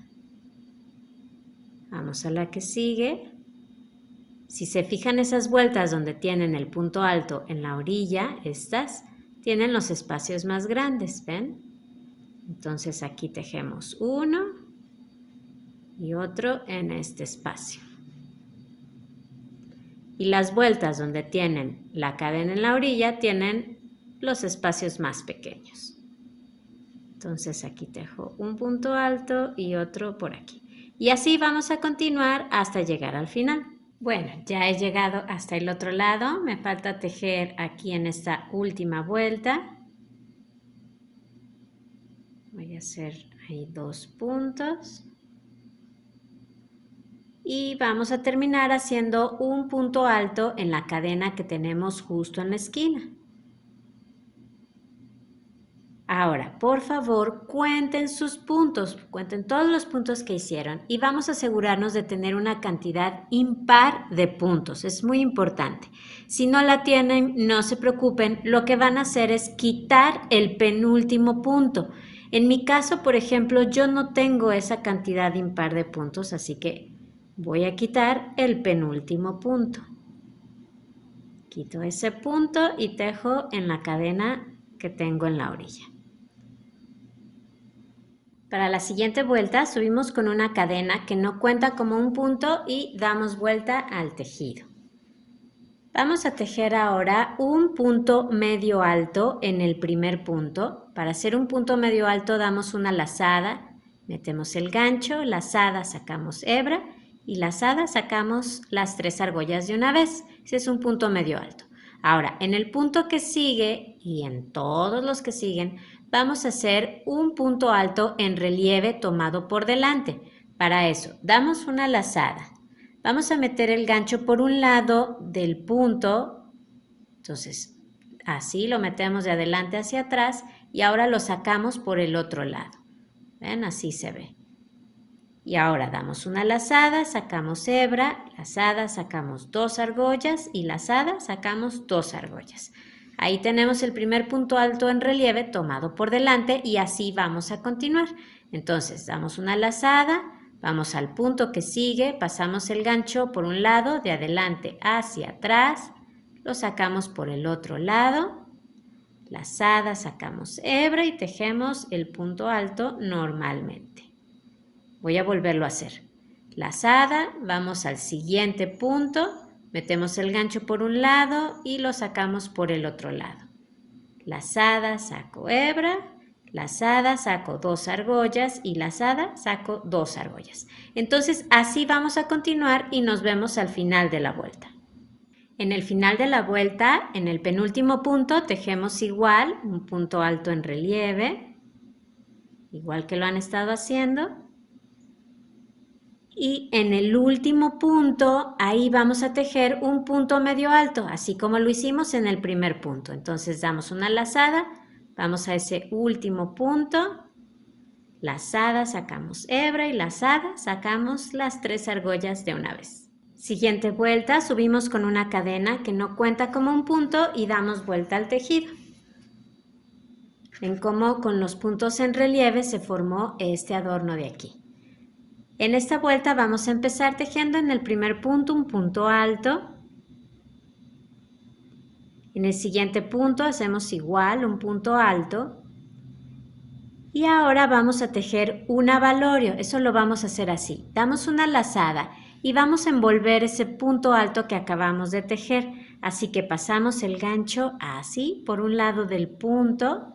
Vamos a la que sigue. Si se fijan esas vueltas donde tienen el punto alto en la orilla, estas tienen los espacios más grandes, ¿ven? Entonces aquí tejemos uno y otro en este espacio. Y las vueltas donde tienen la cadena en la orilla tienen los espacios más pequeños. Entonces aquí tejo un punto alto y otro por aquí. Y así vamos a continuar hasta llegar al final. Bueno, ya he llegado hasta el otro lado. Me falta tejer aquí en esta última vuelta. Voy a hacer ahí 2 puntos. Y vamos a terminar haciendo un punto alto en la cadena que tenemos justo en la esquina. Ahora, por favor, cuenten sus puntos, cuenten todos los puntos que hicieron y vamos a asegurarnos de tener una cantidad impar de puntos. Es muy importante. Si no la tienen, no se preocupen. Lo que van a hacer es quitar el penúltimo punto. En mi caso, por ejemplo, yo no tengo esa cantidad impar de puntos, así que voy a quitar el penúltimo punto. Quito ese punto y tejo en la cadena que tengo en la orilla. Para la siguiente vuelta subimos con una cadena que no cuenta como un punto y damos vuelta al tejido. Vamos a tejer ahora un punto medio alto en el primer punto. Para hacer un punto medio alto damos una lazada, metemos el gancho, lazada, sacamos hebra y lazada sacamos las 3 argollas de una vez. Ese es un punto medio alto. Ahora, en el punto que sigue y en todos los que siguen, vamos a hacer un punto alto en relieve tomado por delante. Para eso, damos una lazada. Vamos a meter el gancho por un lado del punto. Entonces, así lo metemos de adelante hacia atrás y ahora lo sacamos por el otro lado. ¿Ven? Así se ve. Y ahora damos una lazada, sacamos hebra, lazada, sacamos 2 argollas y lazada, sacamos 2 argollas. Ahí tenemos el primer punto alto en relieve tomado por delante y así vamos a continuar. Entonces damos una lazada, vamos al punto que sigue, pasamos el gancho por un lado, de adelante hacia atrás, lo sacamos por el otro lado, lazada, sacamos hebra y tejemos el punto alto normalmente. Voy a volverlo a hacer. Lazada, vamos al siguiente punto, metemos el gancho por un lado y lo sacamos por el otro lado. Lazada, saco hebra, lazada, saco 2 argollas y lazada, saco 2 argollas. Entonces así vamos a continuar y nos vemos al final de la vuelta. En el final de la vuelta, en el penúltimo punto, tejemos igual, un punto alto en relieve, igual que lo han estado haciendo. Y en el último punto, ahí vamos a tejer un punto medio alto, así como lo hicimos en el primer punto. Entonces damos una lazada, vamos a ese último punto, lazada, sacamos hebra y lazada, sacamos las 3 argollas de una vez. Siguiente vuelta, subimos con una cadena que no cuenta como un punto y damos vuelta al tejido. Ven cómo con los puntos en relieve se formó este adorno de aquí. En esta vuelta vamos a empezar tejiendo en el primer punto un punto alto. En el siguiente punto hacemos igual un punto alto. Y ahora vamos a tejer un abalorio. Eso lo vamos a hacer así. Damos una lazada y vamos a envolver ese punto alto que acabamos de tejer. Así que pasamos el gancho así por un lado del punto.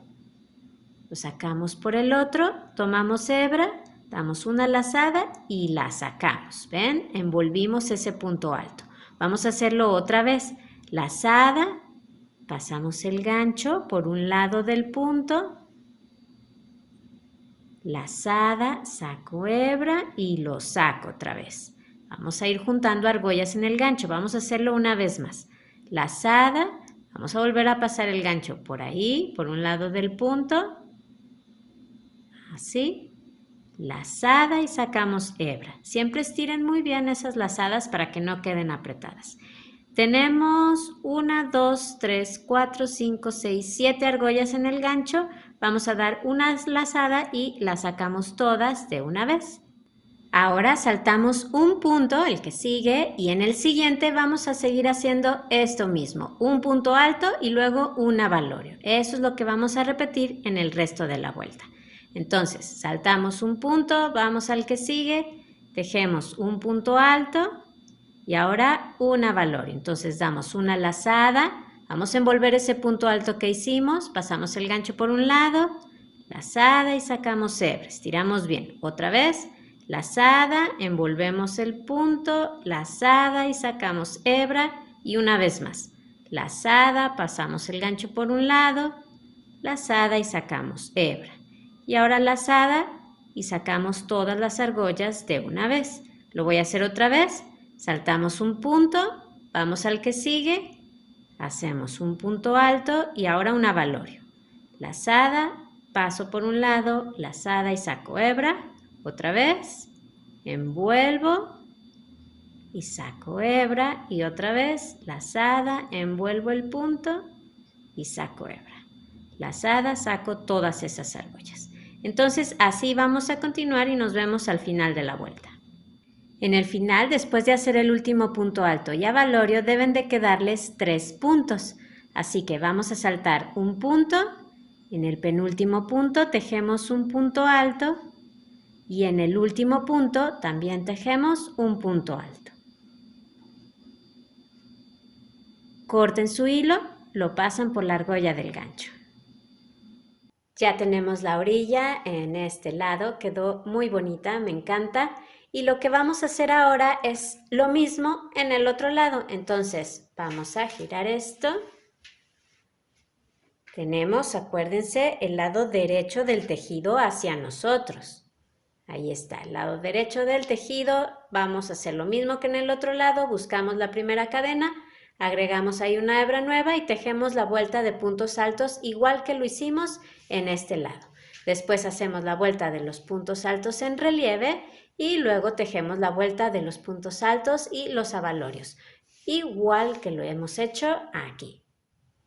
Lo sacamos por el otro, tomamos hebra, damos una lazada y la sacamos. ¿Ven? Envolvimos ese punto alto. Vamos a hacerlo otra vez. Lazada, pasamos el gancho por un lado del punto. Lazada, saco hebra y lo saco otra vez. Vamos a ir juntando argollas en el gancho. Vamos a hacerlo una vez más. Lazada, vamos a volver a pasar el gancho por ahí, por un lado del punto. Así. Lazada y sacamos hebra. Siempre estiren muy bien esas lazadas para que no queden apretadas. Tenemos 1, 2, 3, 4, 5, 6, 7 argollas en el gancho. Vamos a dar una lazada y las sacamos todas de una vez. Ahora saltamos un punto, el que sigue, y en el siguiente vamos a seguir haciendo esto mismo. Un punto alto y luego un avalorio. Eso es lo que vamos a repetir en el resto de la vuelta. Entonces, saltamos un punto, vamos al que sigue, tejemos un punto alto y ahora un avalorio. Entonces damos una lazada, vamos a envolver ese punto alto que hicimos, pasamos el gancho por un lado, lazada y sacamos hebra. Estiramos bien. Otra vez, lazada, envolvemos el punto, lazada y sacamos hebra y una vez más. Lazada, pasamos el gancho por un lado, lazada y sacamos hebra. Y ahora lazada y sacamos todas las argollas de una vez. Lo voy a hacer otra vez. Saltamos un punto, vamos al que sigue, hacemos un punto alto y ahora un avalorio. Lazada, paso por un lado, lazada y saco hebra. Otra vez, envuelvo y saco hebra y otra vez, lazada, envuelvo el punto y saco hebra. Lazada, saco todas esas argollas. Entonces así vamos a continuar y nos vemos al final de la vuelta. En el final, después de hacer el último punto alto y avalorio, deben de quedarles 3 puntos. Así que vamos a saltar un punto, en el penúltimo punto tejemos un punto alto y en el último punto también tejemos un punto alto. Corten su hilo, lo pasan por la argolla del gancho. Ya tenemos la orilla en este lado, quedó muy bonita, me encanta. Y lo que vamos a hacer ahora es lo mismo en el otro lado. Entonces, vamos a girar esto. Tenemos, acuérdense, el lado derecho del tejido hacia nosotros. Ahí está, el lado derecho del tejido. Vamos a hacer lo mismo que en el otro lado. Buscamos la primera cadena, agregamos ahí una hebra nueva y tejemos la vuelta de puntos altos igual que lo hicimos en este lado. Después hacemos la vuelta de los puntos altos en relieve y luego tejemos la vuelta de los puntos altos y los avalorios, igual que lo hemos hecho aquí.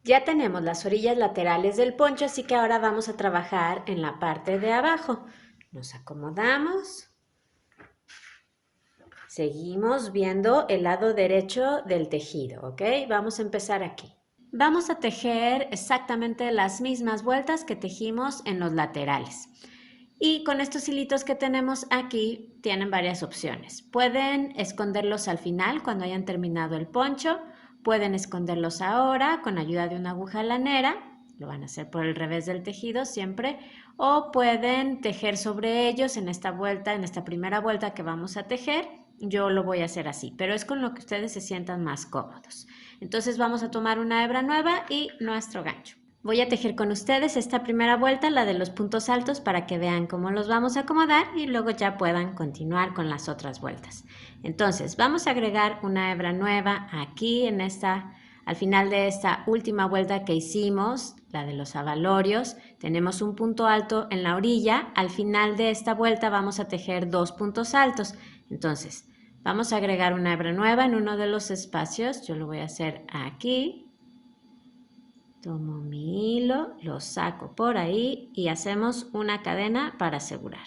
Ya tenemos las orillas laterales del poncho, así que ahora vamos a trabajar en la parte de abajo. Nos acomodamos. Seguimos viendo el lado derecho del tejido, ¿ok? Vamos a empezar aquí. Vamos a tejer exactamente las mismas vueltas que tejimos en los laterales. Y con estos hilitos que tenemos aquí, tienen varias opciones. Pueden esconderlos al final cuando hayan terminado el poncho. Pueden esconderlos ahora con ayuda de una aguja lanera. Lo van a hacer por el revés del tejido siempre. O pueden tejer sobre ellos en esta vuelta, en esta primera vuelta que vamos a tejer. Yo lo voy a hacer así, pero es con lo que ustedes se sientan más cómodos. Entonces vamos a tomar una hebra nueva y nuestro gancho. Voy a tejer con ustedes esta primera vuelta, la de los puntos altos, para que vean cómo los vamos a acomodar y luego ya puedan continuar con las otras vueltas. Entonces vamos a agregar una hebra nueva aquí en al final de esta última vuelta que hicimos, la de los avalorios. Tenemos un punto alto en la orilla. Al final de esta vuelta vamos a tejer 2 puntos altos. Entonces vamos a agregar una hebra nueva en uno de los espacios. Yo lo voy a hacer aquí. Tomo mi hilo, lo saco por ahí y hacemos una cadena para asegurar.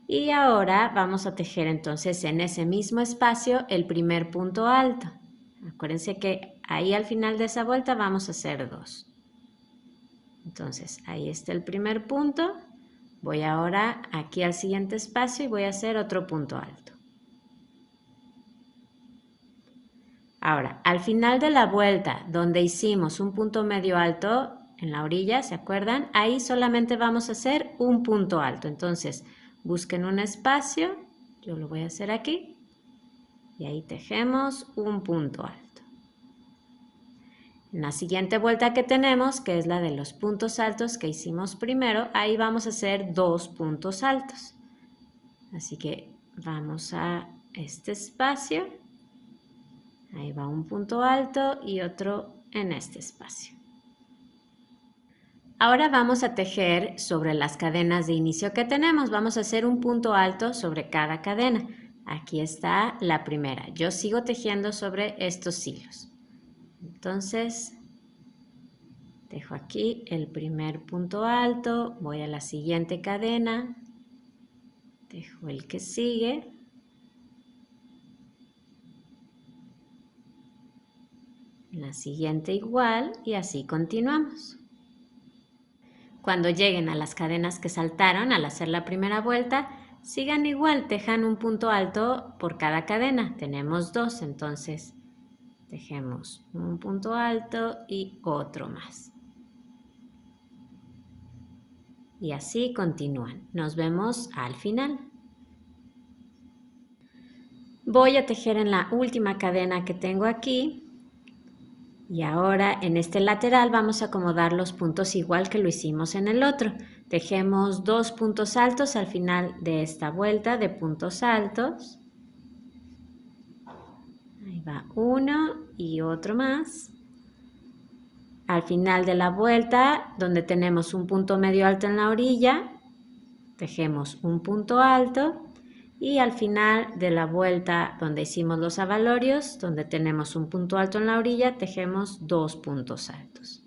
Y ahora vamos a tejer entonces en ese mismo espacio el primer punto alto. Acuérdense que ahí al final de esa vuelta vamos a hacer 2. Entonces ahí está el primer punto. Voy ahora aquí al siguiente espacio y voy a hacer otro punto alto. Ahora, al final de la vuelta, donde hicimos un punto medio alto, en la orilla, ¿se acuerdan? Ahí solamente vamos a hacer un punto alto. Entonces, busquen un espacio, yo lo voy a hacer aquí, y ahí tejemos un punto alto. En la siguiente vuelta que tenemos, que es la de los puntos altos que hicimos primero, ahí vamos a hacer 2 puntos altos. Así que vamos a este espacio, ahí va un punto alto y otro en este espacio. Ahora vamos a tejer sobre las cadenas de inicio que tenemos. Vamos a hacer un punto alto sobre cada cadena. Aquí está la primera. Yo sigo tejiendo sobre estos hilos. Entonces, tejo aquí el primer punto alto, voy a la siguiente cadena, tejo el que sigue. En la siguiente igual y así continuamos. Cuando lleguen a las cadenas que saltaron al hacer la primera vuelta, sigan igual, tejan un punto alto por cada cadena. Tenemos 2, entonces tejemos un punto alto y otro más. Y así continúan. Nos vemos al final. Voy a tejer en la última cadena que tengo aquí. Y ahora en este lateral vamos a acomodar los puntos igual que lo hicimos en el otro. Tejemos 2 puntos altos al final de esta vuelta de puntos altos. Ahí va uno y otro más. Al final de la vuelta, donde tenemos un punto medio alto en la orilla, tejemos un punto alto. Y al final de la vuelta donde hicimos los abalorios, donde tenemos un punto alto en la orilla, tejemos 2 puntos altos.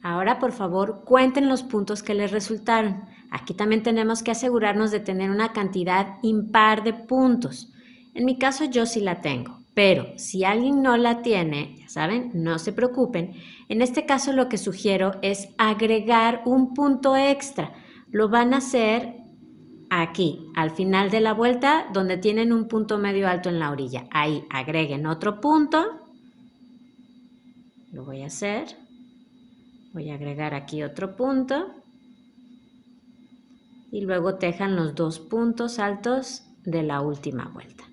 Ahora, por favor, cuenten los puntos que les resultaron. Aquí también tenemos que asegurarnos de tener una cantidad impar de puntos. En mi caso yo sí la tengo, pero si alguien no la tiene, ya saben, no se preocupen. En este caso lo que sugiero es agregar un punto extra. Lo van a hacer aquí, al final de la vuelta, donde tienen un punto medio alto en la orilla. Ahí agreguen otro punto. Lo voy a hacer. Voy a agregar aquí otro punto. Y luego tejan los 2 puntos altos de la última vuelta.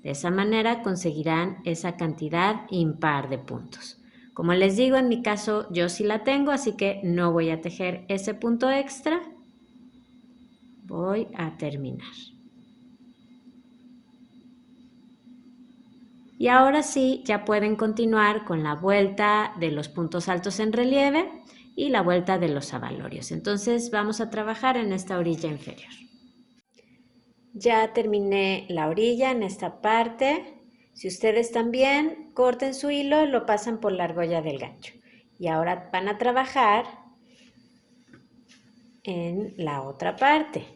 De esa manera conseguirán esa cantidad impar de puntos. Como les digo, en mi caso yo sí la tengo, así que no voy a tejer ese punto extra. Voy a terminar. Y ahora sí, ya pueden continuar con la vuelta de los puntos altos en relieve y la vuelta de los abalorios. Entonces vamos a trabajar en esta orilla inferior. Ya terminé la orilla en esta parte. Si ustedes también corten su hilo, lo pasan por la argolla del gancho. Y ahora van a trabajar en la otra parte.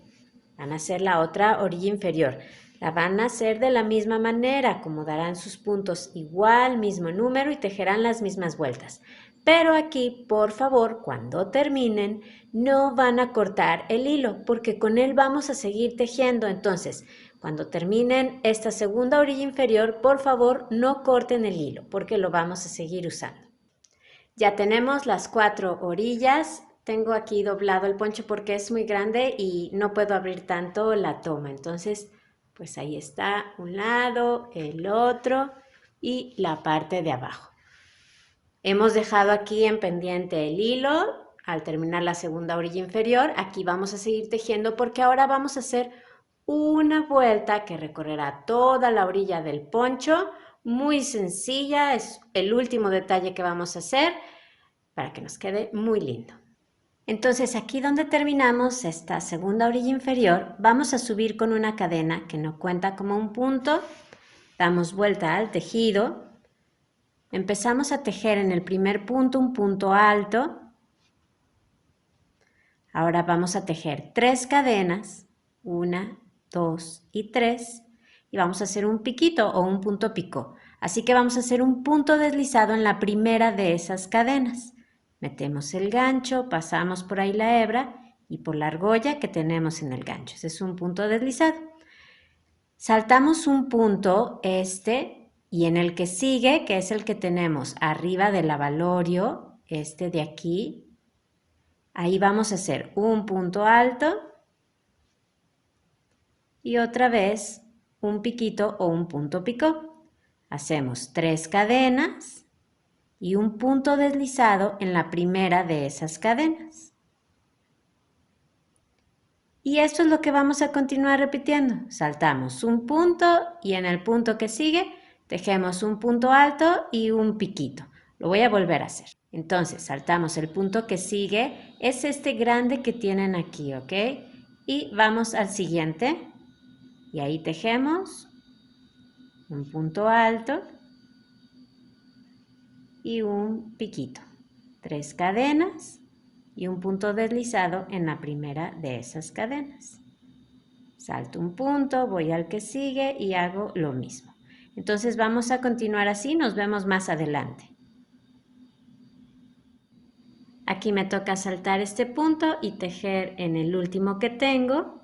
Van a hacer la otra orilla inferior. La van a hacer de la misma manera, acomodarán sus puntos igual, mismo número y tejerán las mismas vueltas. Pero aquí, por favor, cuando terminen, no van a cortar el hilo, porque con él vamos a seguir tejiendo. Entonces, cuando terminen esta segunda orilla inferior, por favor, no corten el hilo, porque lo vamos a seguir usando. Ya tenemos las 4 orillas. Tengo aquí doblado el poncho porque es muy grande y no puedo abrir tanto la toma. Entonces, pues ahí está un lado, el otro y la parte de abajo. Hemos dejado aquí en pendiente el hilo. Al terminar la segunda orilla inferior, aquí vamos a seguir tejiendo porque ahora vamos a hacer una vuelta que recorrerá toda la orilla del poncho. Muy sencilla, es el último detalle que vamos a hacer para que nos quede muy lindo. Entonces aquí donde terminamos esta segunda orilla inferior, vamos a subir con una cadena que no cuenta como un punto, damos vuelta al tejido, empezamos a tejer en el primer punto un punto alto, ahora vamos a tejer 3 cadenas, 1, 2 y 3, y vamos a hacer un piquito o un punto picó, así que vamos a hacer un punto deslizado en la primera de esas cadenas. Metemos el gancho, pasamos por ahí la hebra y por la argolla que tenemos en el gancho. Ese es un punto deslizado. Saltamos un punto, Y en el que sigue, que es el que tenemos arriba del abalorio, este de aquí, ahí vamos a hacer un punto alto y otra vez un piquito o un punto picó. Hacemos 3 cadenas y un punto deslizado en la primera de esas cadenas. Y esto es lo que vamos a continuar repitiendo. Saltamos un punto y en el punto que sigue tejemos un punto alto y un piquito. Lo voy a volver a hacer. Entonces saltamos el punto que sigue, es este grande que tienen aquí, ¿ok? Y vamos al siguiente y ahí tejemos un punto alto y un piquito. 3 cadenas y un punto deslizado en la primera de esas cadenas. Salto un punto, voy al que sigue y hago lo mismo. Entonces vamos a continuar así, nos vemos más adelante. Aquí me toca saltar este punto y tejer en el último que tengo.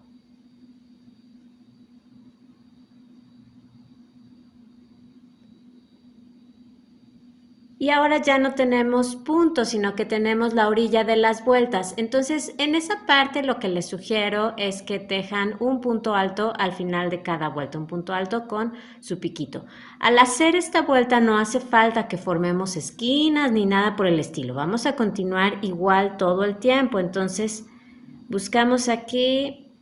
Y ahora ya no tenemos puntos, sino que tenemos la orilla de las vueltas. Entonces, en esa parte lo que les sugiero es que tejan un punto alto al final de cada vuelta, un punto alto con su piquito. Al hacer esta vuelta no hace falta que formemos esquinas ni nada por el estilo. Vamos a continuar igual todo el tiempo. Entonces, buscamos aquí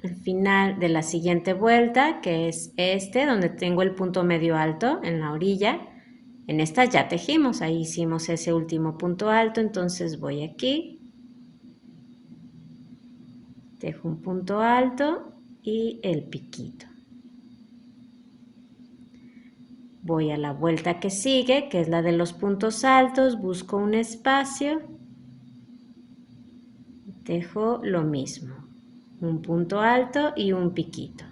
el final de la siguiente vuelta, que es este, donde tengo el punto medio alto en la orilla. En esta ya tejimos, ahí hicimos ese último punto alto, entonces voy aquí, tejo un punto alto y el piquito. Voy a la vuelta que sigue, que es la de los puntos altos, busco un espacio, tejo lo mismo, un punto alto y un piquito.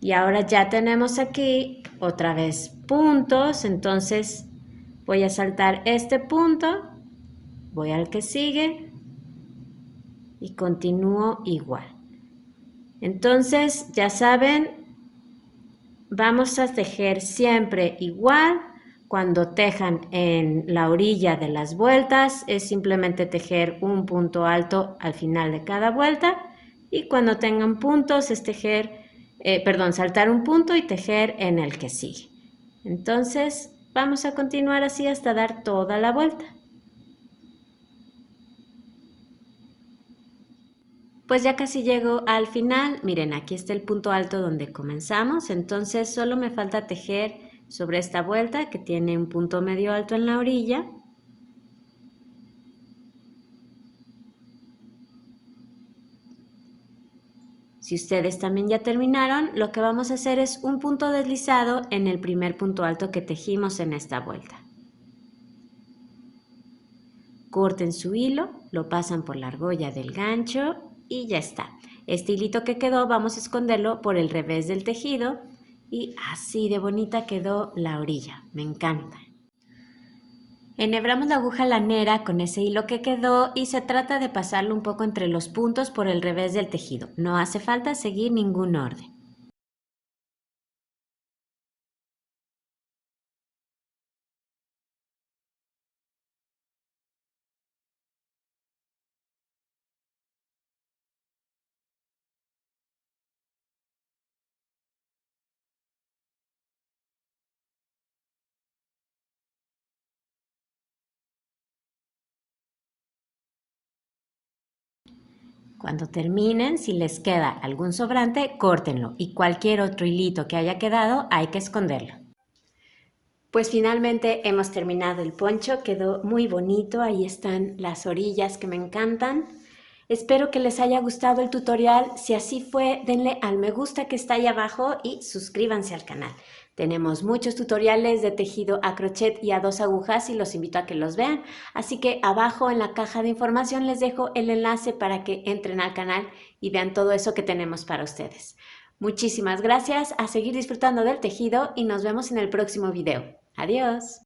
Y ahora ya tenemos aquí otra vez puntos, entonces voy a saltar este punto, voy al que sigue y continúo igual. Entonces, ya saben, vamos a tejer siempre igual. Cuando tejan en la orilla de las vueltas, es simplemente tejer un punto alto al final de cada vuelta. Y cuando tengan puntos, es saltar un punto y tejer en el que sigue. Entonces, vamos a continuar así hasta dar toda la vuelta. Pues ya casi llego al final. Miren, aquí está el punto alto donde comenzamos. Entonces solo me falta tejer sobre esta vuelta que tiene un punto medio alto en la orilla. Si ustedes también ya terminaron, lo que vamos a hacer es un punto deslizado en el primer punto alto que tejimos en esta vuelta. Corten su hilo, lo pasan por la argolla del gancho y ya está. Este hilito que quedó vamos a esconderlo por el revés del tejido y así de bonita quedó la orilla. Me encanta. Enhebramos la aguja lanera con ese hilo que quedó y se trata de pasarlo un poco entre los puntos por el revés del tejido. No hace falta seguir ningún orden. Cuando terminen, si les queda algún sobrante, córtenlo y cualquier otro hilito que haya quedado hay que esconderlo. Pues finalmente hemos terminado el poncho, quedó muy bonito, ahí están las orillas que me encantan. Espero que les haya gustado el tutorial, si así fue denle al me gusta que está ahí abajo y suscríbanse al canal. Tenemos muchos tutoriales de tejido a crochet y a 2 agujas y los invito a que los vean, así que abajo en la caja de información les dejo el enlace para que entren al canal y vean todo eso que tenemos para ustedes. Muchísimas gracias, a seguir disfrutando del tejido y nos vemos en el próximo video. Adiós.